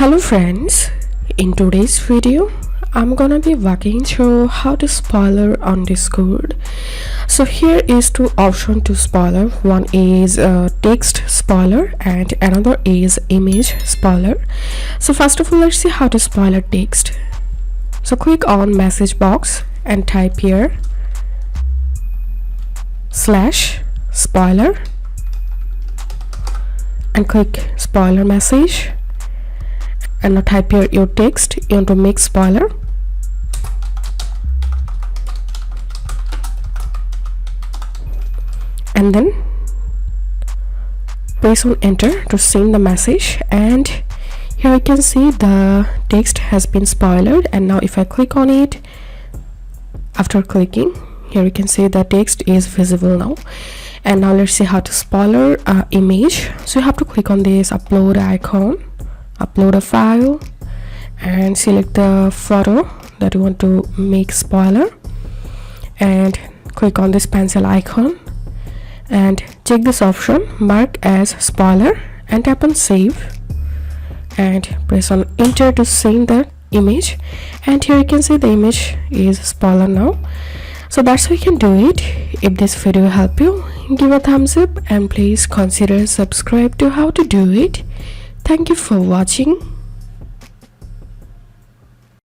Hello friends, in today's video I'm gonna be walking through how to spoiler on Discord. So here is two options to spoiler. One is text spoiler and another is image spoiler. So first of all, let's see how to spoiler text. So click on message box and type here /spoiler and click spoiler message. And now type here your text you want to make spoiler, and then press on enter to send the message. And here you can see the text has been spoiled. And now if I click on it, after clicking here you can see the text is visible now. And now let's see how to spoiler image. So you have to click on this upload icon, upload a file, and select the photo that you want to make spoiler, and click on this pencil icon and check this option mark as spoiler and tap on save and press on enter to save the image. And here you can see the image is spoiler now. So that's how you can do it. If this video helped you, give a thumbs up and please consider subscribe to how to do it. Thank you for watching.